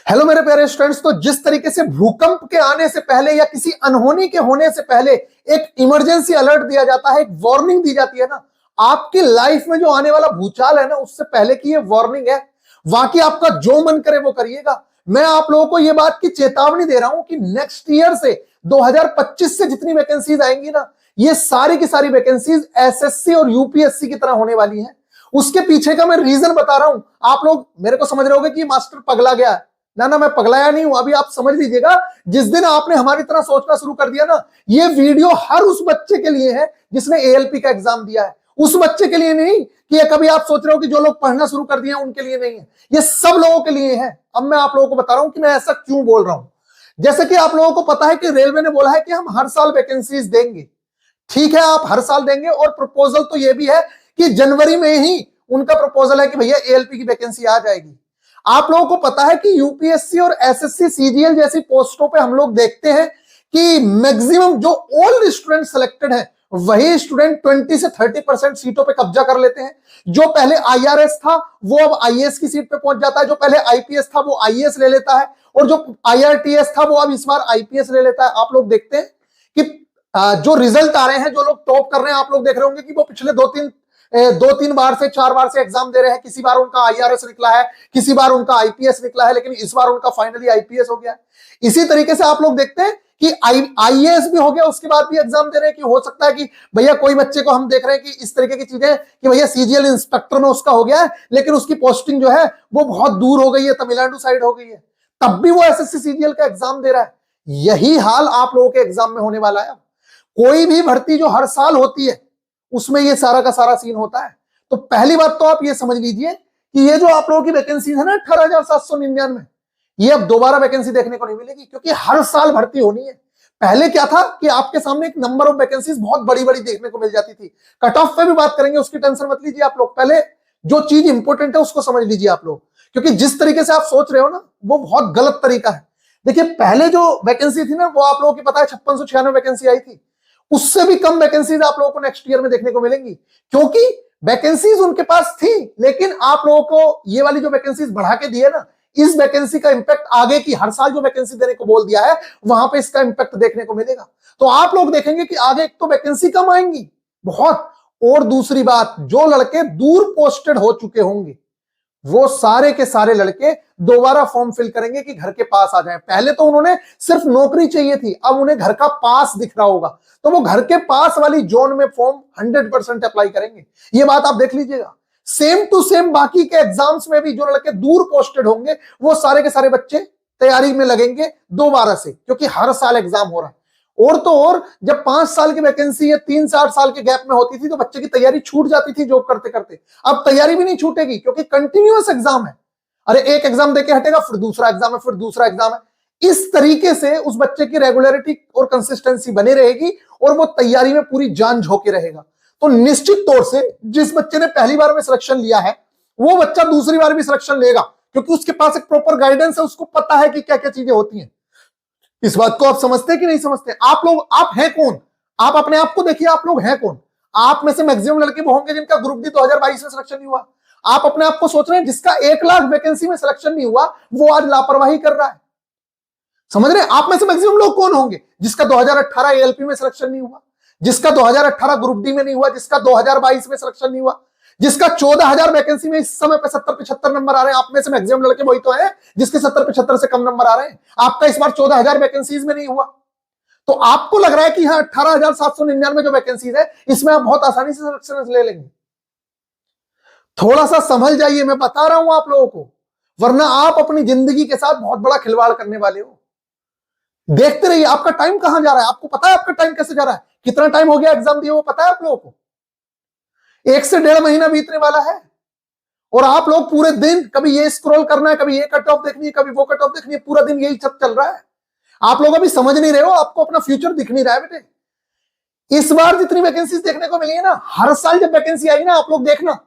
Hello मेरे प्यारे students. तो जिस तरीके से भूकंप के आने से पहले या किसी अनहोनी के होने से पहले एक इमरजेंसी अलर्ट दिया जाता है, एक वार्निंग दी जाती है ना, आपकी लाइफ में जो आने वाला भूचाल है ना, उससे पहले की ये वार्निंग है। बाकी आपका जो मन करे वो करिएगा। मैं आप लोगों को ये बात की चेतावनी दे रहा हूं कि नेक्स्ट ईयर से 2025 से जितनी वैकेंसीज आएंगी ना, ये सारी की सारी वैकेंसीज एसएससी और यूपीएससी की तरह होने वाली हैं। उसके पीछे का मैं रीजन बता रहा हूं। आप लोग मेरे को समझ रहे होगे कि मास्टर पगला गया है। ना ना, मैं पगलाया नहीं हूं। अभी आप समझ लीजिएगा, जिस दिन आपने हमारी तरह सोचना शुरू कर दिया ना, ये वीडियो हर उस बच्चे के लिए है जिसने एएलपी का एग्जाम दिया है। उस बच्चे के लिए नहीं कि ये कभी आप सोच रहे हो कि जो लोग पढ़ना शुरू कर दिए उनके लिए नहीं है। ये सब लोगों के लिए है। अब मैं आप लोगों को बता रहा हूं कि मैं ऐसा क्यों बोल रहा हूं। जैसे कि आप लोगों को पता है कि रेलवे ने बोला है कि हम हर साल वैकेंसीज देंगे। ठीक है, आप हर साल देंगे और प्रपोजल तो ये भी है कि जनवरी में ही उनका प्रपोजल है कि भैया एएलपी की वैकेंसी आ जाएगी। आप लोगों को पता है कि यूपीएससी और एसएससी सीजीएल जैसी पोस्टों पे हम लोग देखते हैं कि मैक्सिमम जो ओल्ड स्टूडेंट सिलेक्टेड है वही स्टूडेंट 20 से 30% सीटों पे कब्जा कर लेते हैं। जो पहले आईआरएस था वो अब आईएएस की सीट पे पहुंच जाता है। जो पहले आईपीएस था वो आईएएस ले लेता है, और जो आईआरटीएस था वो अब इस बार आईपीएस ले लेता है। आप लोग देखते हैं कि जो रिजल्ट आ रहे हैं, जो लोग टॉप कर रहे हैं, आप लोग देख रहे होंगे कि वो पिछले दो तीन बार से 4 बार से एग्जाम दे रहे हैं। किसी बार उनका आईआरएस निकला है, किसी बार उनका आईपीएस निकला है, लेकिन इस बार उनका फाइनली आईपीएस हो गया है। इसी तरीके से आप लोग देखते हैं कि आईएएस भी हो गया, उसके बाद भी एग्जाम दे रहे हैं। कि हो सकता है कि भैया कोई बच्चे को हम देख रहे हैं कि इस तरीके की चीजें कि भैया सीजीएल इंस्पेक्टर में उसका हो गया है, लेकिन उसकी पोस्टिंग जो है वो बहुत दूर हो गई है, तमिलनाडु साइड हो गई है, तब भी वो एसएससी सीजीएल का एग्जाम दे रहा है। यही हाल आप लोगों के एग्जाम में होने वाला है। कोई भी भर्ती जो हर साल होती है उसमें ये सारा का सारा सीन होता है। तो पहली बात तो आप ये समझ लीजिए कि ये जो आप लोगों की वैकेंसी है ना 18,799, ये अब दोबारा वैकेंसी देखने को नहीं मिलेगी, क्योंकि हर साल भर्ती होनी है। पहले क्या था कि आपके सामने एक नंबर ऑफ वैकेंसीज बहुत बड़ी बड़ी देखने को मिल जाती थी। कट ऑफ पे भी बात करेंगे, उसकी टेंशन मत लीजिए आप लोग। पहले जो चीज इंपॉर्टेंट है उसको समझ लीजिए आप लोग, क्योंकि जिस तरीके से आप सोच रहे हो ना वो बहुत गलत तरीका है। देखिए, पहले जो वैकेंसी थी ना वो आप लोगों की पता है 5696 वैकेंसी आई थी। उससे भी कम वैकेंसीज आप लोगों को नेक्स्ट ईयर में देखने को मिलेंगी, क्योंकि वैकेंसीज उनके पास थी, लेकिन आप लोगों को ये वाली जो वैकेंसीज बढ़ा के दी है ना, इस वैकेंसी का इंपैक्ट आगे की हर साल जो वैकेंसी देने को बोल दिया है वहां पे इसका इंपैक्ट देखने को मिलेगा। तो आप लोग देखेंगे कि आगे एक तो वैकेंसी कम आएंगी बहुत, और दूसरी बात, जो लड़के दूर पोस्टेड हो चुके होंगे वो सारे के सारे लड़के दोबारा फॉर्म फिल करेंगे कि घर के पास आ जाए। पहले तो उन्होंने सिर्फ नौकरी चाहिए थी, अब उन्हें घर का पास दिख रहा होगा, तो वो घर के पास वाली जोन में फॉर्म 100% अप्लाई करेंगे। ये बात आप देख लीजिएगा। सेम टू सेम बाकी के एग्जाम्स में भी जो लड़के दूर पोस्टेड होंगे वो सारे के सारे बच्चे तैयारी में लगेंगे दोबारा से, क्योंकि हर साल एग्जाम हो रहा है। और तो और, जब 5 साल की वैकेंसी या 3-4 साल के गैप में होती थी तो बच्चे की तैयारी छूट जाती थी जॉब करते करते। अब तैयारी भी नहीं छूटेगी, क्योंकि कंटिन्यूअस एग्जाम है। अरे एक एग्जाम देके हटेगा, फिर दूसरा एग्जाम है, फिर दूसरा एग्जाम है। इस तरीके से उस बच्चे की रेगुलरिटी और कंसिस्टेंसी बनी रहेगी और वो तैयारी में पूरी जान झोंके रहेगा। तो निश्चित तौर से जिस बच्चे ने पहली बार में सिलेक्शन लिया है वो बच्चा दूसरी बार भी सिलेक्शन लेगा, क्योंकि उसके पास एक प्रॉपर गाइडेंस है, उसको पता है कि क्या क्या चीजें होती हैं। इस बात को आप समझते हैं कि नहीं समझते? आप लोग, आप हैं कौन? आप अपने आप को देखिए, आप लोग हैं कौन? आप में से मैक्सिमम लड़के वो होंगे जिनका ग्रुप डी 2022 में सिलेक्शन नहीं हुआ। आप अपने आप को सोच रहे हैं जिसका 1 लाख वैकेंसी में सिलेक्शन नहीं हुआ वो आज लापरवाही कर रहा है। समझ रहे हैं? आप में से मैक्सिमम लोग कौन होंगे जिसका 2018 एएलपी में सिलेक्शन नहीं हुआ, जिसका 2018 ग्रुप डी में नहीं हुआ, जिसका 2022 में सिलेक्शन नहीं हुआ, जिसका 14,000 वैकेंसी में इस समय पे 70-75 नंबर आ रहे हैं। आप में से मैक्सिमम लड़के वही तो हैं जिसके 70-75 से कम नंबर आ रहे हैं। आपका इस बार 14,000 वैकेंसीज में नहीं हुआ, तो आपको लग रहा है कि हाँ 18,799 जो वैकेंसीज है इसमें आप बहुत आसानी से सिलेक्शन ले लेंगे। थोड़ा सा संभल जाइए, मैं बता रहा हूं आप लोगों को, वरना आप अपनी जिंदगी के साथ बहुत बड़ा खिलवाड़ करने वाले हो। देखते रहिए आपका टाइम कहां जा रहा है। आपको पता है आपका टाइम कैसे जा रहा है? कितना टाइम हो गया एग्जाम दिए वो पता है आप लोगों को? 1 से 1.5 महीना बीतने वाला है, और आप लोग पूरे दिन कभी ये स्क्रॉल करना है, कभी ये कट ऑफ देखनी है, कभी वो कट ऑफ देखनी है, पूरा दिन यही सब चल रहा है। आप लोग अभी समझ नहीं रहे हो, आपको अपना फ्यूचर दिख नहीं रहा है बेटे। इस बार जितनी वैकेंसीज देखने को मिली है ना, हर साल जब वैकेंसी आई ना, आप लोग देखना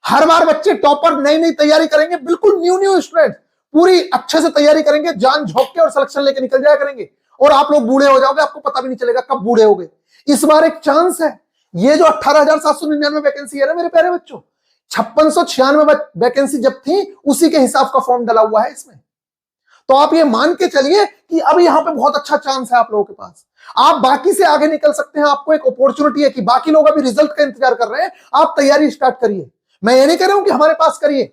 हर बार बच्चे टॉपर नई नई तैयारी करेंगे, बिल्कुल न्यू स्टूडेंट पूरी अच्छे से तैयारी करेंगे, जान झोंक के और सिलेक्शन लेके निकल जाया करेंगे, और आप लोग बूढ़े हो जाओगे, आपको पता भी नहीं चलेगा कब बूढ़े हो गए। इस बार एक चांस है। ये जो 18,799 वैकेंसी है ना मेरे प्यारे बच्चों, 5696 वैकेंसी जब थी उसी के हिसाब का फॉर्म डाला हुआ है इसमें। तो आप ये मान के चलिए कि अब यहां पे बहुत अच्छा चांस है आप लोगों के पास, आप बाकी से आगे निकल सकते हैं। आपको एक अपॉर्चुनिटी है कि बाकी लोग अभी रिजल्ट का इंतजार कर रहे हैं, आप तैयारी स्टार्ट करिए। मैं ये नहीं कह रहा हूं कि हमारे पास करिए,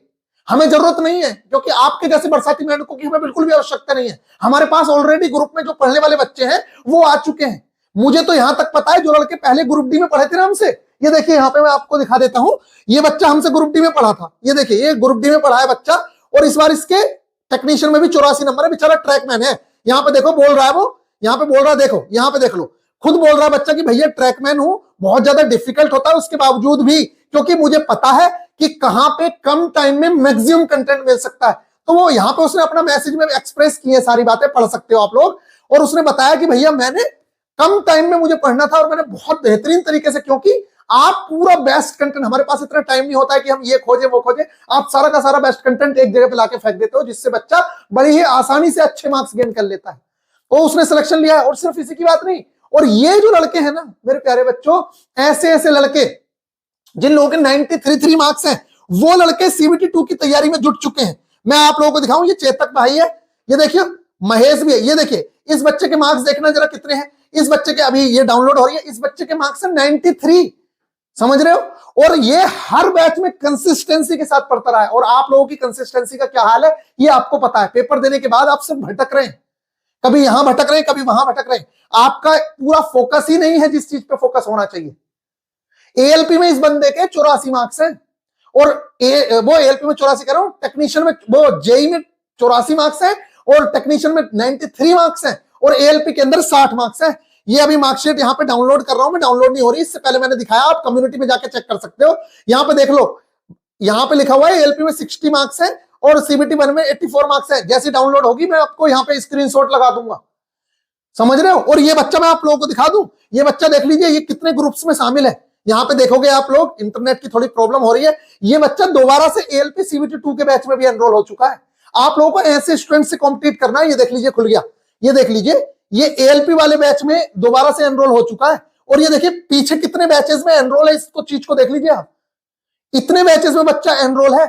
हमें जरूरत नहीं है, क्योंकि आपके जैसे बरसाती मेंढकों की हमें बिल्कुल भी आवश्यकता नहीं है। हमारे पास ऑलरेडी ग्रुप में जो पढ़ने वाले बच्चे हैं वो आ चुके हैं। मुझे तो यहां तक पता है जो लड़के पहले ग्रुप डी में पढ़े थे ना हमसे, ये देखिए यहां पे मैं आपको दिखा देता हूं, ये बच्चा हमसे ग्रुप डी में पढ़ा था, ये देखिए ये ग्रुप डी में पढ़ा है बच्चा, और इस बार इसके टेक्नीशियन में भी 84 नंबर है, बेचारा ट्रैकमैन है। यहाँ पे देखो बोल रहा है वो, यहाँ पे बोल रहा है, देखो यहाँ पे देख लो, खुद बोल रहा है बच्चा कि भैया ट्रैकमैन हूं, बहुत ज्यादा डिफिकल्ट होता है, उसके बावजूद भी क्योंकि मुझे पता है कि कहां पे कम टाइम में मैक्सिमम कंटेंट मिल सकता है। तो वो यहाँ पे उसने अपना मैसेज में एक्सप्रेस किए, सारी बातें पढ़ सकते हो आप लोग। और उसने बताया कि भैया मैंने कम टाइम में मुझे पढ़ना था और मैंने बहुत बेहतरीन तरीके से, क्योंकि आप पूरा बेस्ट कंटेंट, हमारे पास इतना टाइम नहीं होता है कि हम ये खोजे वो खोजे, आप सारा का सारा बेस्ट कंटेंट एक जगह पे लाके फेंक देते हो, जिससे बच्चा बड़ी ही आसानी से अच्छे मार्क्स गेन कर लेता है। तो उसने सिलेक्शन लिया है। और सिर्फ इसी की बात नहीं, और ये जो लड़के हैं ना मेरे प्यारे बच्चों, ऐसे ऐसे लड़के जिन लोगों के 93 मार्क्स हैं, वो लड़के सीबीटी 2 की तैयारी में जुट चुके हैं। मैं आप लोगों को दिखाऊं, ये चेतक भाई है, ये देखिए महेश भी है, ये देखिए इस बच्चे के मार्क्स देखना जरा कितने हैं। इस बच्चे के अभी ये डाउनलोड हो रही है, इस बच्चे के मार्क्स हैं 93, समझ रहे हो। और ये हर बैच में कंसिस्टेंसी के साथ पढ़ता रहा है। और आप लोगों की कंसिस्टेंसी का क्या हाल है ये आपको पता है। पेपर देने के बाद आप सब भटक रहे हैं, कभी यहां भटक रहे हैं, कभी वहां भटक रहे हैं, आपका पूरा फोकस ही नहीं है जिस चीज पे फोकस होना चाहिए। एएलपी में इस बंदे के 84 मार्क्स हैं, और वो एएलपी में 84 कह रहा हूं, टेक्नीशियन में वो जेई में 84 मार्क्स है, और टेक्नीशियन में 93 मार्क्स है, और एएलपी के अंदर 60 मार्क्स है। ये अभी मार्कशीट यहाँ पे डाउनलोड कर रहा हूं मैं, डाउनलोड नहीं हो रही, इससे पहले मैंने दिखाया, आप कम्युनिटी में जाके चेक कर सकते हो। यहाँ पे देख लो, यहाँ पे लिखा हुआ है एएलपी में 60 मार्क्स है और सीबीटी 1 में 84 मार्क्स है। जैसी डाउनलोड होगी मैं आपको यहाँ पे स्क्रीनशॉट लगा दूंगा, समझ रहे हो। और ये बच्चा मैं आप लोगों को दिखा दूं, ये बच्चा देख लीजिए ये कितने ग्रुप्स में शामिल है। यहाँ पे देखोगे आप लोग, इंटरनेट की थोड़ी प्रॉब्लम हो रही है, ये बच्चा दोबारा से एएलपी सीबीटी 2 के बैच में भी एनरोल हो चुका है। आप लोगों को ऐसे स्टूडेंट से कॉम्पिटिट करना है। ये देख लीजिए खुल गया, ये देख लीजिए ये एएलपी वाले बैच में दोबारा से एनरोल हो चुका है। और ये देखिए पीछे कितने बैचेस में एनरोल है, इसको चीज को देख लीजिए आप, इतने बैचेस में बच्चा एनरोल है।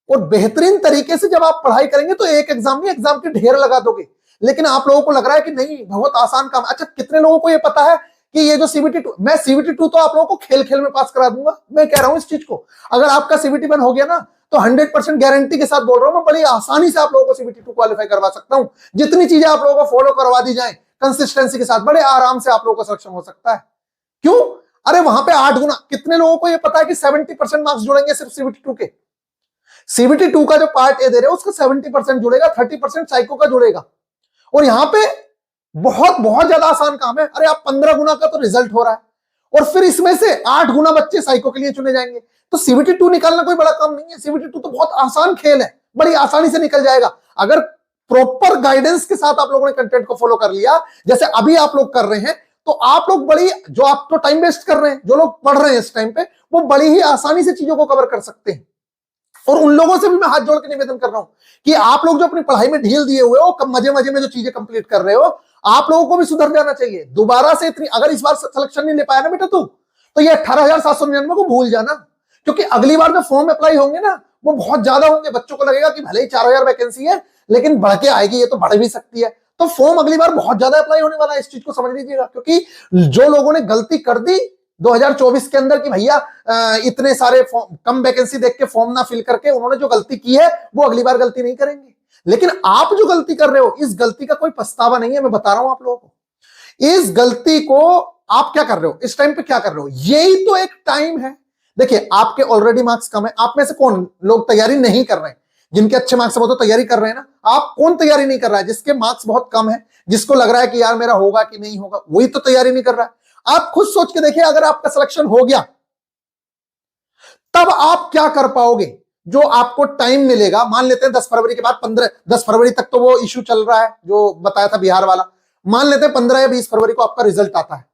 और बेहतरीन तरीके से जब आप पढ़ाई करेंगे तो एक एग्जाम में एग्जाम के ढेर लगा दोगे। लेकिन आप लोगों को लग रहा है कि नहीं बहुत आसान काम। अच्छा कितने लोगों को ये पता है कि ये जो सीबीटी 2, मैं सीबीटी 2 तो आप लोगों को खेल खेल में पास करा दूंगा, मैं कह रहा हूं इस चीज को। अगर आपका सीबीटी 1 हो गया ना तो 100% गारंटी के साथ बोल रहा हूं मैं, बड़ी आसानी से आप लोगों को सीबीटी 2 क्वालिफाई करवा सकता हूं। जितनी चीजें आप लोगों को फॉलो करवा दी जाए कंसिस्टेंसी के साथ, बड़े आराम से आप लोगों का सिलेक्शन हो सकता है। क्यों? अरे वहां पे 8 गुना, कितने लोगों को यह पता है कि 70% मार्क्स जुड़ेंगे सिर्फ सीबीटी 2 के। सीबीटी 2 का जो पार्ट ए दे रहे हो उसका 70% जुड़ेगा, 30% साइको का जुड़ेगा। और यहां पे बहुत बहुत ज्यादा आसान काम है। अरे आप 15 गुना का तो रिजल्ट हो रहा है, और फिर इसमें से 8 गुना बच्चे साइको के लिए चुने जाएंगे। तो सीबीटी 2 निकालना कोई बड़ा काम नहीं है, सीबीटी 2 तो बहुत आसान खेल है, बड़ी आसानी से निकल जाएगा। अगर प्रॉपर गाइडेंस के साथ आप लोगों ने कंटेंट को फॉलो कर लिया, जैसे अभी आप लोग कर रहे हैं, तो आप लोग बड़ी, जो आप तो टाइम वेस्ट कर रहे हैं, जो लोग पढ़ रहे हैं इस टाइम पे, वो बड़ी ही आसानी से चीजों को कवर कर सकते हैं। और उन लोगों से भी मैं हाथ जोड़ के निवेदन कर रहा हूं कि आप लोग जो अपनी पढ़ाई में ढील दिए हुए हो, मजे मजे में जो चीजें कंप्लीट कर रहे हो, आप लोगों को भी सुधर जाना चाहिए। दोबारा से इतनी, अगर इस बार सिलेक्शन नहीं ले पाया ना बेटा तू, तो ये 18,799 को भूल जाना, क्योंकि अगली बार जो फॉर्म अप्लाई होंगे ना वो बहुत ज्यादा होंगे। बच्चों को लगेगा कि भले ही 4,000 वैकेंसी है लेकिन बढ़ के आएगी, ये तो बढ़ भी सकती है। तो फॉर्म अगली बार बहुत ज्यादा अप्लाई होने वाला है, इस चीज को समझ लीजिएगा। क्योंकि जो लोगों ने गलती कर दी 2024 के अंदर कि भैया इतने सारे कम वैकेंसी देख के फॉर्म ना फिल करके, उन्होंने जो गलती की है वो अगली बार गलती नहीं करेंगे। लेकिन आप जो गलती कर रहे हो, इस गलती का कोई पछतावा नहीं है, मैं बता रहा हूं आप लोगों को। इस गलती को आप क्या कर रहे हो, इस टाइम पे क्या कर रहे हो, यही तो एक टाइम है। देखिए आपके ऑलरेडी मार्क्स कम है, आप में से कौन लोग तैयारी नहीं कर रहे हैं? जिनके अच्छे मार्क्स है वो तो तैयारी कर रहे हैं ना। आप कौन तैयारी नहीं कर रहा है? जिसके मार्क्स बहुत कम है, जिसको लग रहा है कि यार मेरा होगा कि नहीं होगा, वही तो तैयारी नहीं कर रहा है। आप खुद सोच के देखिए, अगर आपका सिलेक्शन हो गया तब आप क्या कर पाओगे? जो आपको टाइम मिलेगा, मान लेते हैं 10 फरवरी के बाद 10 फरवरी तक तो वो इश्यू चल रहा है जो बताया था बिहार वाला, मान लेते हैं 15 या 20 फरवरी को आपका रिजल्ट आता है।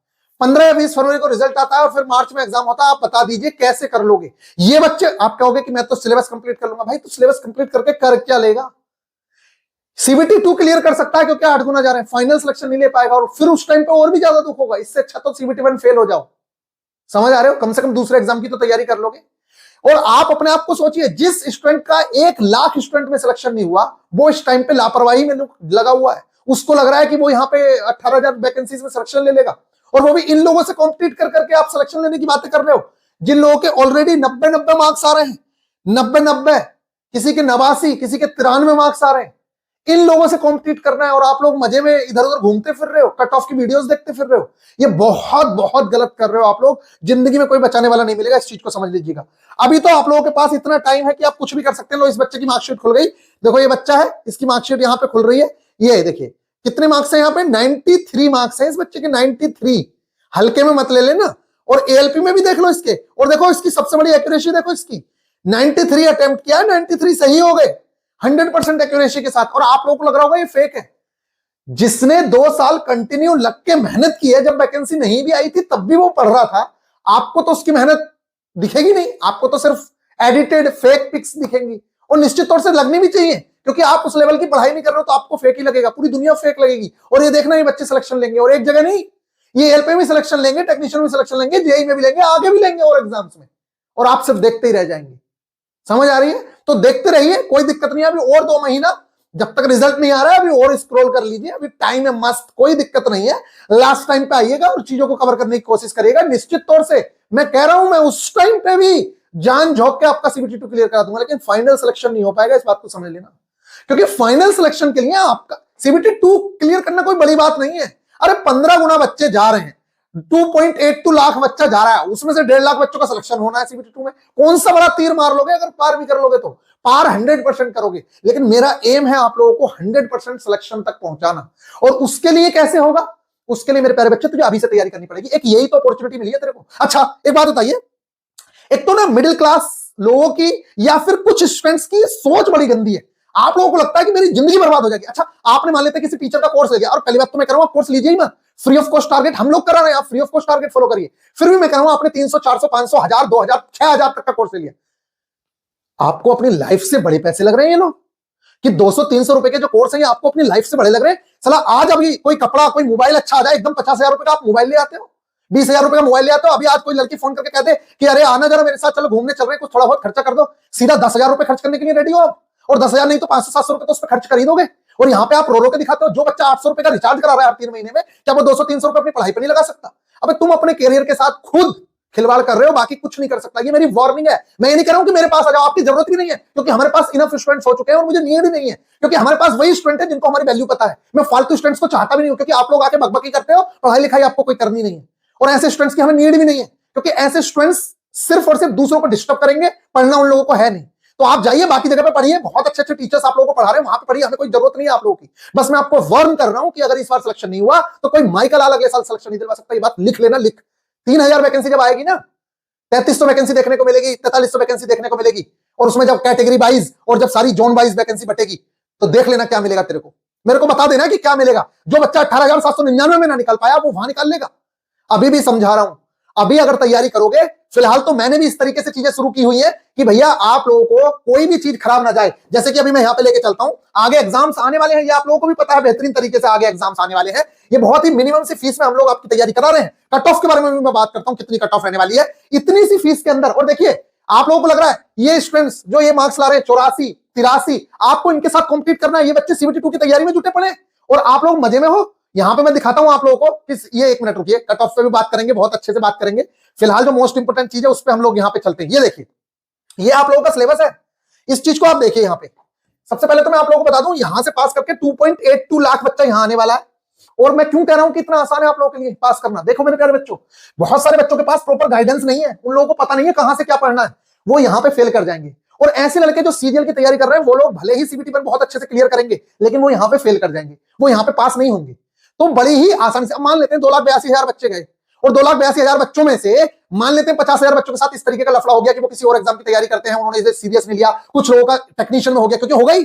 15 या 20 फरवरी को रिजल्ट आता है और फिर मार्च में एग्जाम होता है। आप बता दीजिए कैसे कर लोगे? ये बच्चे, आप कहोगे कि मैं तो सिलेबस कंप्लीट कर लूंगा। भाई तो सिलेबस कंप्लीट करके कर क्या लेगा? सीबीटी 2 क्लियर कर सकता है क्योंकि 8 गुना जा रहे हैं, फाइनल सिलेक्शन नहीं ले पाएगा और फिर उस टाइम पे और भी ज्यादा दुख होगा। इससे अच्छा तो सीबीटी 1 फेल हो जाओ, समझ आ रहे हो? कम से कम दूसरे एग्जाम की तो तैयारी कर लोगे। और आप अपने आप को सोचिए, जिस स्टूडेंट का 1 लाख स्टूडेंट में सिलेक्शन नहीं हुआ, वो इस टाइम पे लापरवाही में लगा हुआ है। उसको लग रहा है कि वो यहाँ पे 18,000 वैकेंसीज में सिलेक्शन ले लेगा, और वो भी इन लोगों से कॉम्पिटिट कर करके आप सिलेक्शन लेने की बातें कर रहे हो, जिन लोगों के ऑलरेडी 90-90 मार्क्स आ रहे हैं, 90-90, किसी के 89, किसी के 93 मार्क्स आ रहे हैं। इन लोगों से कॉम्पिटिट करना है और आप लोग मजे में इधर उधर घूमते फिर रहे हो, कट ऑफ की वीडियोस देखते फिर रहे हो। ये बहुत बहुत गलत कर रहे हो आप लोग। जिंदगी में कोई बचाने वाला नहीं मिलेगा, इस चीज को समझ लीजिएगा। अभी तो आप लोगों के पास इतना टाइम है कि आप कुछ भी कर सकते हैं। लो, इस बच्चे की मार्कशीट खुल गई, देखो ये बच्चा है, इसकी मार्कशीट यहाँ पे खुल रही है। ये देखिए कितने मार्क्स है यहाँ पे, 93 मार्क्स है इस बच्चे के, 93। हल्के में मत ले लेना। और एएलपी में भी देख लो इसके, और देखो इसकी सबसे बड़ी एक्यूरेसी देखो इसकी, 93 अटेम्प्ट किया, 93 सही हो गए 100% एक्यूरेसी के साथ। और आप लोगों को लग रहा होगा ये फेक है। जिसने 2 साल कंटिन्यू लग के मेहनत की है, जब वैकेंसी नहीं भी आई थी तब भी वो पढ़ रहा था, आपको तो उसकी मेहनत दिखेगी नहीं, आपको तो सिर्फ एडिटेड फेक पिक्स दिखेंगी। और निश्चित तौर से लगनी भी चाहिए, क्योंकि आप उस लेवल की पढ़ाई नहीं कर रहे हो तो आपको फेक ही लगेगा, पूरी दुनिया फेक लगेगी। और ये देखना, ये बच्चे सिलेक्शन लेंगे, और एक जगह नहीं, ये एएलपी में सिलेक्शन लेंगे, टेक्नीशियन में सिलेक्शन लेंगे, जेईई में भी लेंगे, आगे भी लेंगे और एग्जाम्स में, और आप सिर्फ देखते ही रह जाएंगे। समझ आ रही है? तो देखते रहिए, कोई दिक्कत नहीं है। अभी और 2 महीना, जब तक रिजल्ट नहीं आ रहा है, अभी और स्क्रॉल कर लीजिए, अभी टाइम है मस्त, कोई दिक्कत नहीं है। लास्ट टाइम पे आइएगा और चीजों को कवर करने की कोशिश करिएगा। निश्चित तौर से मैं कह रहा हूं, मैं उस टाइम पे भी जान झोंक के आपका CBT2 क्लियर करा दूंगा, लेकिन फाइनल सिलेक्शन नहीं हो पाएगा, इस बात को समझ लेना। क्योंकि फाइनल सिलेक्शन के लिए आपका CBT2 क्लियर करना कोई बड़ी बात नहीं है। अरे 15 गुना बच्चे जा रहे हैं, 2.82 लाख बच्चा जा रहा है, उसमें से 1.5 लाख बच्चों का सिलेक्शन होना है CBT2 में। कौन सा बड़ा तीर मार लोगे? अगर पार भी कर लोगे तो पार 100% करोगे, लेकिन मेरा एम है आप लोगों को 100% सिलेक्शन तक पहुंचाना। और उसके लिए कैसे होगा? उसके लिए मेरे प्यारे बच्चे तुझे अभी से तैयारी करनी पड़ेगी। एक यही तो अपॉर्चुनिटी मिली है तेरे को। अच्छा एक बात बताइए, एक तो ना मिडिल क्लास लोगों की या फिर कुछ स्टूडेंट्स की सोच बड़ी गंदी है। आप लोगों को लगता है कि मेरी जिंदगी बर्बाद हो जाएगी। अच्छा आपने मान लेते किसी टीचर का कोर्स ले लिया, और पहली बात तो मैं कह रहा हूं कोर्स लीजिए ही मत, फ्री ऑफ कॉस्ट टारगेट हम लोग करा रहे हैं, आप free of cost target follow करिए। फिर भी मैं कह रहा हूं आपने 300, 400, 500, 1000, 2000, 6000 तक का कोर्स ले लिया, आपको अपनी लाइफ से बड़े पैसे लग रहे हैं ये लोग, कि 200-300 रुपए के जो कोर्स है ये आपको अपनी लाइफ से बड़े लग रहे हैं। सला आज अभी कोई कपड़ा, कोई मोबाइल अच्छा आ जाए, एकदम 50,000 रुपए का आप मोबाइल ले आते हो, 20,000 रुपए का मोबाइल ले आते हो। अभी आज कोई लड़की फोन करके कहते कि अरे आना जरा मेरे साथ, चलो घूमने चल रहे हैं, कुछ थोड़ा बहुत खर्चा कर दो, सीधा 10,000 रुपए खर्च करने के लिए रेडी हो आप। और 10,000 नहीं तो 500-700 रुपए तो उस पर खर्च कर ही दोगे। और यहाँ पे आप रो रो के दिखाते हो, जो बच्चा 800 रुपए का रिचार्ज करा रहा है 3 महीने में, क्या वो 200-300 रुपए अपनी पढ़ाई पर नहीं लगा सकता? अब तुम अपने करियर के साथ खुद खिलवाड़ कर रहे हो, बाकी कुछ नहीं कर सकता। ये मेरी वार्निंग है। मैं ये नहीं कह रहा हूं कि मेरे पास आ जाओ, आपकी जरूरत भी नहीं है, क्योंकि हमारे पास इनफ स्टूडेंट्स हो चुके हैं और मुझे नीड नहीं है, क्योंकि हमारे पास वही स्टूडेंट है जिनको हमारी वैल्यू पता है। मैं फालतू स्टूडेंट्स को चाहता भी नहीं हूं, क्योंकि आप लोग आके बकबकी करते हो, पढ़ाई लिखाई आपको कोई करनी नहीं है, और ऐसे स्टूडेंट्स की हमें नीड भी नहीं है, क्योंकि ऐसे स्टूडेंट्स सिर्फ और सिर्फ दूसरों को डिस्टर्ब करेंगे, पढ़ना उन लोगों को है नहीं। तो आप जाइए बाकी जगह पे पढ़िए, बहुत अच्छे अच्छे टीचर्स आप लोगों को पढ़ा रहे हैं, वहां पे पढ़िए, हमें कोई जरूरत नहीं है आप लोगों की। बस मैं आपको वार्न कर रहा हूं कि अगर इस बार सिलेक्शन नहीं हुआ तो कोई माइकल लाल अगले साल सिलेक्शन नहीं दिलवा सकता। ये बात लिख लेना, लिख। 3000 वैकेंसी जब आएगी ना, 3300 वैकेंसी देखने को मिलेगी, 4300 वैकेंसी देखने को मिलेगी, और उसमें जब कैटेगरी वाइज और जब सारी जोन वाइज वैकेंसी बटेगी, तो देख लेना क्या मिलेगा तेरे को। मेरे को बता देना कि क्या मिलेगा। जो बच्चा 18,799 में ना निकाल पाया वो वहां निकाल लेगा। अभी भी समझा रहा हूं, अभी अगर तैयारी करोगे, फिलहाल तो मैंने भी इस तरीके से चीजें शुरू की हुई है कि भैया आप लोगों को कोई भी चीज खराब ना जाए। जैसे कि अभी मैं यहां पे लेके चलता हूं, आगे एग्जाम्स आने वाले हैं, ये आप लोगों को भी पता है बेहतरीन तरीके से, आगे एग्जाम्स आने वाले हैं। ये बहुत ही मिनिमम सी फीस में हम लोग आपकी तैयारी करा रहे हैं। कट ऑफ के बारे में भी मैं बात करता हूं, कितनी कट ऑफ रहने वाली है इतनी सी फीस के अंदर। और देखिए आप लोगों को लग रहा है ये स्टूडेंट्स जो ये मार्क्स ला रहे हैं 84, 83, आपको इनके साथ कॉम्पीट करना है। ये बच्चे CBT2 की तैयारी में जुटे पड़े और आप लोग मजे में हो। यहां पे मैं दिखाता हूं आप लोगों को कि ये 1 मिनट रुकिए, कट ऑफ पे भी बात करेंगे, बहुत अच्छे से बात करेंगे। फिलहाल जो मोस्ट इंपोर्टेंट चीज है उस पर हम लोग यहां पे चलते हैं। ये देखिए, ये आप लोगों का सिलेबस है, इस चीज को आप देखिए। यहां पे सबसे पहले तो मैं आप लोगों को बता दूं, यहां से पास करके 2.82 लाख बच्चा यहां आने वाला है। और मैं क्यों कह रहा हूं कि इतना आसान है आप लोगों के लिए पास करना। देखो मेरे प्यारे बच्चों, बहुत सारे बच्चों के पास प्रॉपर गाइडेंस नहीं है, उन लोगों को पता नहीं है कहां से क्या पढ़ना है, वो यहां पे फेल कर जाएंगे। और ऐसे लड़के जो सीजीएल की तैयारी कर रहे हैं, वो लोग भले ही सीबीटी पर बहुत अच्छे से क्लियर करेंगे, लेकिन वो यहां पे फेल कर जाएंगे, वो यहां पे पास नहीं होंगे। तो बड़ी ही आसानी से मान लेते हैं 2,82,000 बच्चे गए, और 2,82,000 बच्चों में से मान लेते हैं 50,000 बच्चों के साथ इस तरीके का लफड़ा हो गया कि वो किसी और एग्जाम की तैयारी करते हैं, उन्होंने इसे सीरियस नहीं लिया। कुछ लोगों का टेक्नीशियन में हो गया, क्योंकि हो गई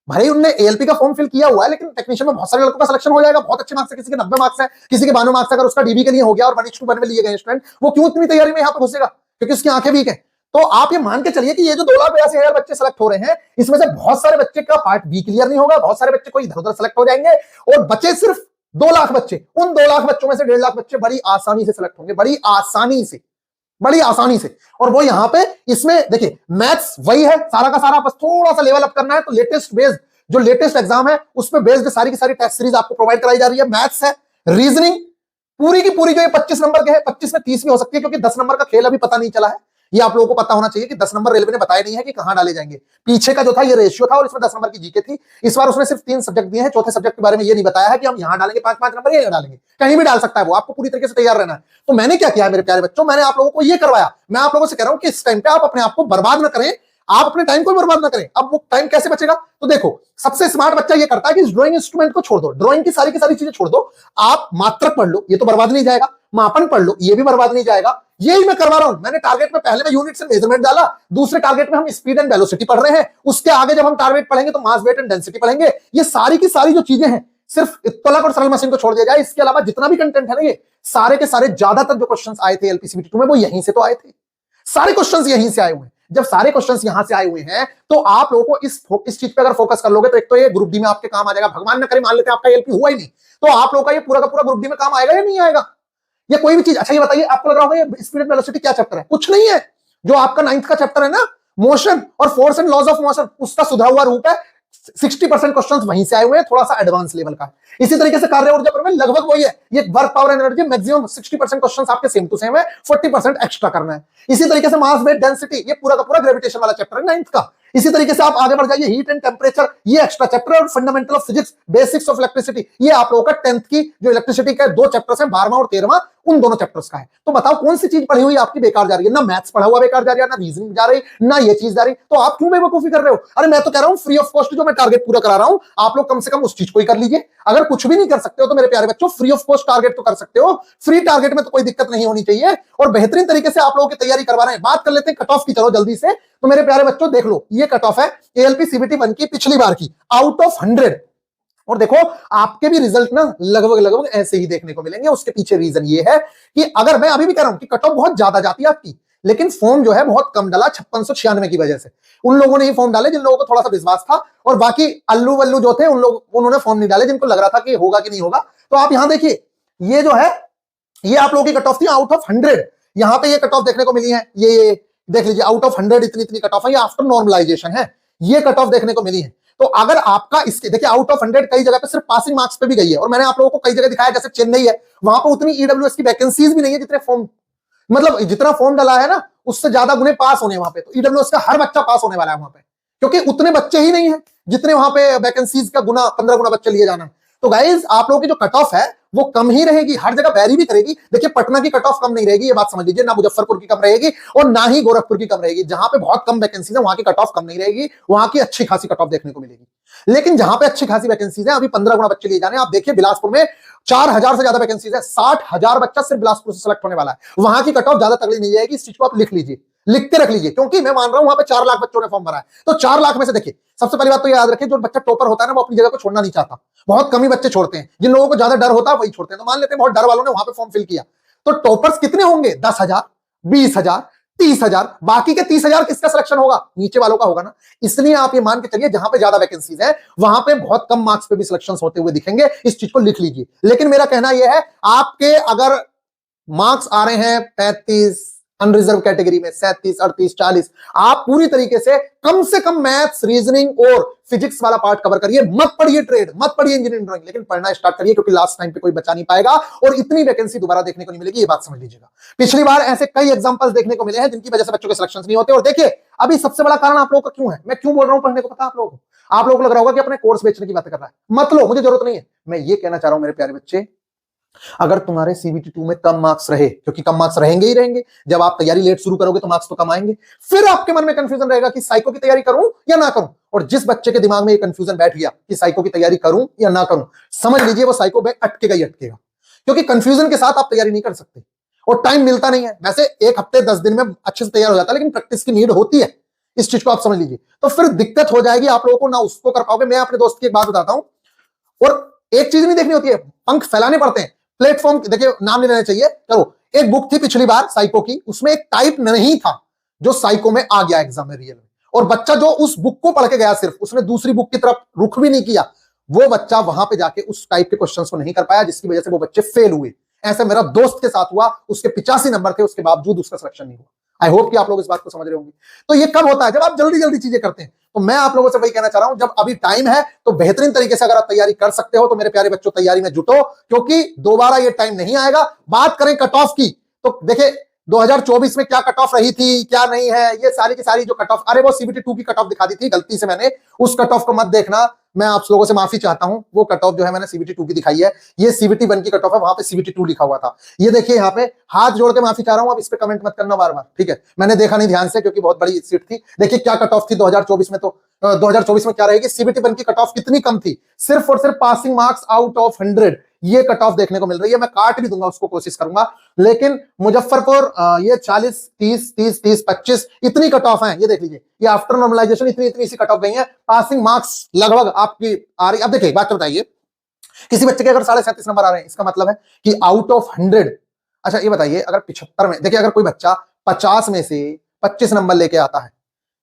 भाई उन्होंने एएलपी का फॉर्म फिल किया हुआ है, लेकिन टेक्नीशियन में बहुत सारे लड़कों का सिलेक्शन हो जाएगा, बहुत अच्छे मार्क्स है, किसी के 90 मार्क्स है, किसी के 92 मार्क्स। अगर उसका डीबी के लिए हो गया और 1:1 में लिए गए स्टूडेंट, वो क्यों इतनी तैयारी में यहाँ पे घुसेगा? क्योंकि उसकी आंखें वीक है। तो आप ये मान के चलिए कि ये जो 2,82,000 बच्चे सेलेक्ट हो रहे हैं, इसमें से बहुत सारे बच्चे का पार्ट बी क्लियर नहीं होगा, बहुत सारे बच्चे कोई इधर उधर सेलेक्ट हो जाएंगे, और बचे सिर्फ 2 लाख बच्चे। उन 2 लाख बच्चों में से 1.5 लाख बच्चे बड़ी आसानी से सिलेक्ट होंगे, बड़ी आसानी से। बड़ी आसानी से। और वो यहां पे इसमें देखिए मैथ्स वही है सारा का सारा, बस थोड़ा सा लेवल अप करना है। तो लेटेस्ट बेस्ड जो लेटेस्ट एग्जाम है उस पर बेस्ड सारी की सारी टेस्ट सीरीज आपको प्रोवाइड कराई जा रही है। मैथ्स है, रीजनिंग पूरी की पूरी जो ये 25 नंबर के है, 25 में 30 भी हो सकती है, क्योंकि 10 नंबर का खेल अभी पता नहीं चला है। ये आप लोगों को पता होना चाहिए कि 10 नंबर रेलवे ने बताया नहीं है कि कहां डाले जाएंगे। पीछे का जो था ये रेशियो था और इसमें 10 नंबर की जीके थी। इस बार उसने सिर्फ 3 सब्जेक्ट दिए हैं, चौथे सब्जेक्ट के बारे में ये नहीं बताया है कि हम यहां डालेंगे 5-5 नंबर, ये डालेंगे, कहीं भी डाल सकता है वो, आपको पूरी तरीके से तैयार रहना है। तो मैंने क्या किया मेरे प्यारे बच्चों, मैंने आप लोगों को ये करवाया। मैं आप लोगों से कह रहा हूं कि इस टाइम पे आप अपने आप को बर्बाद ना करें, आप अपने टाइम को बर्बाद ना करें। अब वो टाइम कैसे बचेगा, तो देखो सबसे स्मार्ट बच्चा ये करता है कि इस ड्राइंग इंस्ट्रूमेंट को छोड़ दो, ड्राइंग की सारी चीजें छोड़ दो, आप मात्रक पढ़ लो, ये तो बर्बाद नहीं जाएगा, मापन पढ़ लो, ये भी बर्बाद नहीं जाएगा। यही मैं करवा रहा हूं। मैंने टारगेट में पहले में यूनिट्स एंड मेजरमेंट डाला, दूसरे टारगेट में हम स्पीड एंड वेलोसिटी पढ़ रहे हैं, उसके आगे जब हम टारगेट पढ़ेंगे तो मास वेट एंड डेंसिटी पढ़ेंगे। ये सारी की सारी जो चीजें हैं, सिर्फ इत्तलाक और सरल मशीन को छोड़ दिया जाए, इसके अलावा जितना भी कंटेंट है ना, ये सारे के सारे ज्यादातर जो क्वेश्चंस आए थे एलपीसीबीटी 2 में वो यहीं से तो आए थे। सारे क्वेश्चंस यहीं से आए हुए हैं। जब सारे क्वेश्चंस यहां से आए हुए हैं तो आप लोगों को इस चीज पे अगर फोकस कर लोगे तो एक तो ये ग्रुप डी में आपके काम आ जाएगा। भगवान न करे मान लेते हैं आपका एलपी हुआ ही नहीं, तो आप लोगों का ये पूरा का पूरा ग्रुप डी में काम आएगा या नहीं आएगा, या कोई भी चीज। अच्छा ये बताइए, आपको लग रहा होगा ये स्पीड एंड वेलोसिटी क्या चैप्टर है, कुछ नहीं है। जो आपका 9th का चैप्टर है ना, मोशन और force and laws of motion, उसका सुधा हुआ रूप है। 60% क्वेश्चंस वहीं से आए हुए हैं, थोड़ा सा एडवांस लेवल का है। इसी तरीके से कार्य ऊर्जा पर में लगभग वही है, ये work power energy maximum 60% questions आपके सेम टू सेम है, 40% एक्स्ट्रा करना है। इसी तरीके से मास वेट डेंसिटी, ये पूरा का पूरा ग्रेविटेशन वाला चैप्टर है 9th का। इसी तरीके से आप आगे बढ़ जाइए, हीट एंड टेम्परेचर, ये एक्स्ट्रा चैप्टर, और fundamental of physics, basics of electricity, ये आप लोगों का 10th की जो इलेक्ट्रिसिटी का 2 चैप्टर्स हैं, 12वां और 13वां, उन दोनों चैप्टर्स का है। तो बताओ कौन सी चीज पढ़ी हुई आपकी बेकार जा रही है, ना मैथ्स पढ़ा हुआ बेकार जा रही है, ना रीजनिंग जा रही, ना ये चीज जा रही, तो आप क्यों बेवकूफी कर रहे हो। अरे मैं तो कह रहा हूं फ्री ऑफ कॉस्ट जो मैं टारगेट पूरा करा रहा हूं, आप लोग कम से कम उस चीज को ही कर लीजिए। अगर कुछ भी नहीं कर सकते हो तो मेरे प्यारे बच्चों फ्री ऑफ कॉस्ट टारगेट तो कर सकते हो, फ्री टारगेट में तो कोई दिक्कत नहीं होनी चाहिए, और बेहतरीन तरीके से आप लोगों की तैयारी करवा रहे हैं। बात कर लेते हैं कट ऑफ की, चलो जल्दी से। तो मेरे प्यारे बच्चों देख लो, ये कट ऑफ है एएलपी सीबीटी 1 की पिछली बार की, आउट ऑफ 100। और देखो आपके भी रिजल्ट ना लगभग ऐसे ही देखने को मिलेंगे। उसके पीछे रीजन ये है कि अगर मैं अभी भी कह रहा हूं कि कट ऑफ बहुत ज्यादा जाती है आपकी, लेकिन फॉर्म जो है बहुत कम डाला 5696 की वजह से। उन लोगों ने ही फॉर्म डाले जिन लोगों को थोड़ा सा विश्वास था, और बाकी अल्लू वल्लू जो थे उन्होंने फॉर्म नहीं डाले जिनको लग रहा था कि होगा कि नहीं होगा। तो आप यहां देखिए, ये जो है ये आप लोगों की कट ऑफ थी आउट ऑफ 100। यहां पे ये कट ऑफ देखने को मिली है, ये देख लीजिए आउट ऑफ 100 इतनी कट ऑफ है, ये आफ्टर नॉर्मलाइजेशन है, ये कट ऑफ देखने को मिली है। तो अगर आपका इसके देखिए आउट ऑफ 100 कई जगह पे सिर्फ पासिंग मार्क्स पे भी गई है, और मैंने आप लोगों को कई जगह दिखाया, जैसे चेन्नई है, वहां पे उतनी ईडब्ल्यूएस की वैकेंसीज भी नहीं है जितने फॉर्म, मतलब जितना फॉर्म डाला है ना उससे ज्यादा गुने पास होने वहां पे। तो ईडब्ल्यूएस का हर बच्चा पास होने वाला है वहां पे, क्योंकि उतने बच्चे ही नहीं है जितने वहां पे वैकेंसीज का 15 गुना बच्चे लिए जाना है। तो गाइज आप लोगों की जो कट ऑफ है वो कम ही रहेगी, हर जगह वैरी भी करेगी। देखिए पटना की कट ऑफ कम नहीं रहेगी, ये बात समझ लीजिए, ना मुजफ्फरपुर की कम रहेगी और ना ही गोरखपुर की कम रहेगी। जहां पे बहुत कम वैकेंसीज है वहां की कट ऑफ कम नहीं रहेगी, वहां की अच्छी खासी कट ऑफ देखने को मिलेगी। लेकिन जहां पे अच्छी खासी वैकेंसीज है, अभी 15 गुना बच्चे लिए जाने, आप देखिए बिलासपुर में 4000 से ज्यादा वैकेंसीज है, 60,000 बच्चा सिर्फ बिलासपुर से सेलेक्ट होने वाला है। वहां की कट ऑफ ज्यादा तगड़ी नहीं जाएगी, इस चीज को आप लिख लीजिए, लिख के रख लीजिए, क्योंकि मैं मान रहा हूं वहां पे 4 लाख बच्चों ने फॉर्म भरा है। तो 4 लाख में से देखिए, सबसे पहली बात तो याद रखिए, जो बच्चा टॉपर होता है ना वो अपनी जगह को छोड़ना नहीं चाहता, बहुत कम ही बच्चे छोड़ते हैं। जिन लोगों को ज्यादा डर होता है वही छोड़ते हैं। तो मान लेते हैं बहुत डर वालों ने वहां पे फॉर्म फिल किया, तो टॉपर्स कितने होंगे, 10,000, 20,000, 30,000, बाकी के 30,000 किसका सिलेक्शन होगा, नीचे वालों का होगा ना। इसलिए आप ये मान के चलिए जहां पे ज्यादा वैकेंसीज है वहां पे बहुत कम मार्क्स पे भी सिलेक्शन होते हुए दिखेंगे, इस चीज को लिख लीजिए। लेकिन मेरा कहना यह है, आपके अगर मार्क्स आ रहे हैं 35 अनरिजर्व कैटेगरी में, 37, 38, 40, आप पूरी तरीके से कम मैथ्स, रीजनिंग और फिजिक्स वाला पार्ट कवर करिए। मत पढ़िए ट्रेड, मत पढ़िए इंजीनियरिंग ड्राइंग, लेकिन पढ़ना स्टार्ट करिए, क्योंकि लास्ट टाइम पे कोई बचा नहीं पाएगा और इतनी वैकेंसी दोबारा देखने को नहीं मिलेगी, ये बात समझ लीजिएगा। पिछली बार ऐसे कई एग्जांपल्स देखने को मिले हैं जिनकी वजह से बच्चों के सिलेक्शंस नहीं होते। और देखिए अभी सबसे बड़ा कारण आप लोगों का क्यों है, मैं क्यों बोल रहा हूं पढ़ने को, पता आप लोगों को? आप लोगों को लग रहा होगा कि अपने कोर्स बेचने की बात कर रहा है, मत लो, मुझे जरूरत नहीं है। मैं ये कहना चाह रहा हूं मेरे प्यारे बच्चे, अगर तुम्हारे सीबीटी 2 में कम मार्क्स रहे, क्योंकि कम मार्क्स रहेंगे ही रहेंगे, जब आप तैयारी लेट शुरू करोगे तो मार्क्स तो कम आएंगे, फिर आपके मन में कंफ्यूजन रहेगा कि साइको की तैयारी करूं या ना करूं। और जिस बच्चे के दिमाग में ये कंफ्यूजन बैठ गया कि साइको की तैयारी करूं या ना करूं, समझ लीजिए वो साइको बैग अटकेगा ही अटकेगा, क्योंकि कंफ्यूजन के साथ आप तैयारी नहीं कर सकते और टाइम मिलता नहीं है। वैसे 1 हफ्ते 10 दिन में अच्छे से तैयार हो जाता है, लेकिन प्रैक्टिस की नीड होती है, इस चीज को आप समझ लीजिए। तो फिर दिक्कत हो जाएगी आप लोगों को, ना उसको कर पाओगे। मैं अपने दोस्त की एक बात बताता हूं, और एक चीज नहीं देखनी होती है, पंख फैलाने पड़ते हैं। प्लेटफॉर्म देखिए, नाम नहीं लेना चाहिए, चलो एक बुक थी पिछली बार साइको की, उसमें एक टाइप नहीं था जो साइको में आ गया एग्जाम में रियल में, और बच्चा जो उस बुक को पढ़ के गया, सिर्फ उसने दूसरी बुक की तरफ रुख भी नहीं किया, वो बच्चा वहां पे जाके उस टाइप के क्वेश्चंस को नहीं कर पाया, जिसकी वजह से वो बच्चे फेल हुए। ऐसे मेरा दोस्त के साथ हुआ, उसके 85 नंबर थे, उसके बावजूद उसका सिलेक्शन नहीं हुआ। आई होप कि आप लोग इस बात को समझ रहे होंगे। तो ये कब होता है? जब आप जल्दी जल्दी चीजें करते हैं। तो मैं आप लोगों से वही कहना चाह रहा हूं, जब अभी टाइम है तो बेहतरीन तरीके से अगर आप तैयारी कर सकते हो तो मेरे प्यारे बच्चों तैयारी में जुटो, क्योंकि दोबारा ये टाइम नहीं आएगा। बात करें कट ऑफ की, तो देखिए 2024 में क्या कट ऑफ रही थी, क्या नहीं है, ये सारी की सारी जो कट ऑफ, अरे वो सीबीटी 2 की कट ऑफ दिखा दी थी गलती से मैंने, उस कट ऑफ को मत देखना, मैं आप लोगों से माफी चाहता हूं। वो कट ऑफ जो है मैंने सीबीटी 2 की दिखाई है, ये सीबीटी 1 की कट ऑफ है, वहां पे सीबीटी 2 लिखा हुआ था। ये देखिए यहाँ पे हाथ जोड़ के माफी चाह रहा हूं, अब इस पे कमेंट मत करना बार बार, ठीक है? मैंने देखा नहीं ध्यान से क्योंकि बहुत बड़ी सीट थी। देखिए क्या कट ऑफ थी 2024 में, तो 2024 में क्या रहेगी, सीबीटी 1 की कट ऑफ कितनी कम थी, सिर्फ और सिर्फ पासिंग मार्क्स आउट ऑफ 100, ये कट ऑफ देखने को मिल रही है। मैं काट भी दूंगा उसको, कोशिश करूंगा, लेकिन मुजफ्फरपुर ये 40, 30, 30, 30, 25 इतनी कट ऑफ है। ये देख लीजिए, ये आफ्टर नॉर्मलाइजेशन इतनी इतनी सी कट ऑफ गई है। पासिंग मार्क्स लगभग आपकी आ रही। अब देखिए बात बताइए, किसी बच्चे के अगर 37.5 नंबर आ रहे हैं, इसका मतलब है कि आउट ऑफ 100, अच्छा ये बताइए अगर 75 में, देखिए अगर कोई बच्चा 50 में से 25 नंबर लेके आता है,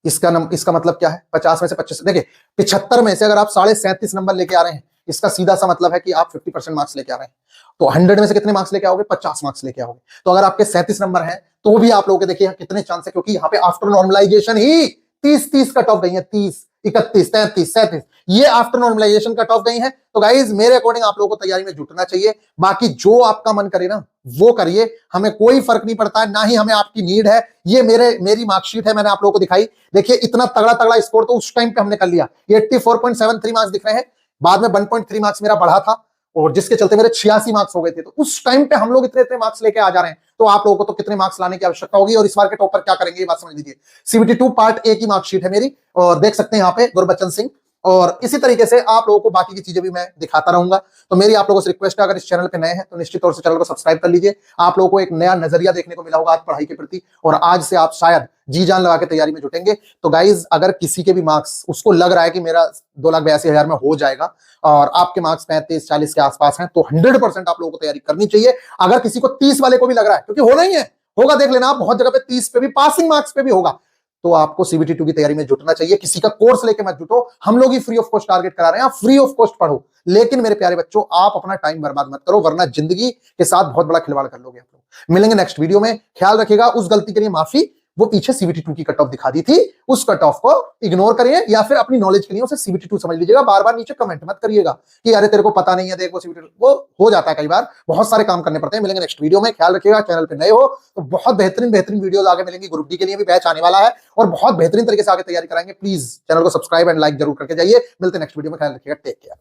इसका मतलब क्या है? 50 में से 25, देखिए 75 में से अगर आप 37.5 नंबर लेके आ रहे हैं, इसका सीधा सा मतलब है कि आप 50% मार्क्स लेके आ रहे हैं। तो 100 में से कितने मार्क्स लेके आओगे? 50 मार्क्स लेके आओगे। तो अगर आपके 37 नंबर हैं तो भी आप लोगों के देखिए कितने चांस है, क्योंकि यहाँ पे आफ्टर नॉर्मलाइजेशन ही 30 कट ऑफ गई है, 30, 31, 33, 37, ये आफ्टर नॉर्मलाइजेशन कट ऑफ गई है। तो गाइज मेरे अकॉर्डिंग आप लोगों को तैयारी में जुटना चाहिए। बाकी जो आपका मन करे ना वो करिए, हमें कोई फर्क नहीं पड़ता है, ना ही हमें आपकी नीड है। ये मेरी मार्कशीट है, मैंने आप लोगों को दिखाई। देखिए इतना तगड़ा तगड़ा स्कोर तो उस टाइम पे हमने कर लिया। 84.73 मार्क्स दिख रहे हैं, बाद में 1.3 मार्क्स मेरा बढ़ा था, और जिसके चलते मेरे 86 मार्क्स हो गए थे। तो उस टाइम पे हम लोग इतने इतने मार्क्स लेके आ जा रहे हैं, तो आप लोगों को तो कितने मार्क्स लाने की आवश्यकता होगी। और इस बार के टॉपर क्या करेंगे ये बात समझ लीजिए। सीबीटी 2 पार्ट ए की मार्कशीट है मेरी, और देख सकते हैं यहाँ पे गुरबचन सिंह, और इसी तरीके से आप लोगों को बाकी की चीजें भी मैं दिखाता रहूंगा। तो मेरी आप लोगों से रिक्वेस्ट है, अगर इस चैनल पे नए हैं तो निश्चित तौर से चैनल को सब्सक्राइब कर लीजिए। आप लोगों को एक नया नजरिया देखने को मिला होगा आज पढ़ाई के प्रति, और आज से आप शायद जी जान लगा के तैयारी में जुटेंगे। तो गाइज अगर किसी के भी मार्क्स उसको लग रहा है कि मेरा 2,82,000 में हो जाएगा, और आपके मार्क्स 35-40 के आसपास हैं, तो 100% आप लोगों को तैयारी करनी चाहिए। अगर किसी को 30 वाले को भी लग रहा है, क्योंकि होना ही है, होगा, देख लेना आप बहुत जगह पे 30 पे भी, पासिंग मार्क्स पे भी होगा, तो आपको सीबीटी 2 की तैयारी में जुटना चाहिए। किसी का कोर्स लेके मत जुटो, हम लोग ही फ्री ऑफ कॉस्ट टारगेट करा रहे हैं, आप फ्री ऑफ कॉस्ट पढ़ो। लेकिन मेरे प्यारे बच्चों आप अपना टाइम बर्बाद मत करो, वरना जिंदगी के साथ बहुत बड़ा खिलवाड़ कर लोगे आप लोग। मिलेंगे नेक्स्ट वीडियो में, ख्याल रखिएगा। उस गलती के लिए माफी, वो पीछे सीबीटी 2 की कट ऑफ दिखा दी थी, उस कट ऑफ को इग्नोर करिए, या फिर अपनी नॉलेज के लिए उसे सीबीटी 2 समझ लीजिएगा। बार बार नीचे कमेंट मत करिएगा कि अरे तेरे को पता नहीं है, देखो सीबीटी 2, वो हो जाता है कई बार, बहुत सारे काम करने पड़ते हैं। मिलेंगे नेक्स्ट वीडियो में, ख्याल रखिएगा। चैनल पे नए हो तो बहुत बेहतरीन बेहतरीन वीडियोस आगे मिलेंगी। ग्रुप डी के लिए भी बैच आने वाला है, और बहुत बेहतरीन तरीके से आगे तैयारी कराएंगे। प्लीज चैनल को सब्सक्राइब एंड लाइक जरूर करके जाइए। मिलते हैं नेक्स्ट वीडियो में, ख्याल रखिएगा, टेक केयर।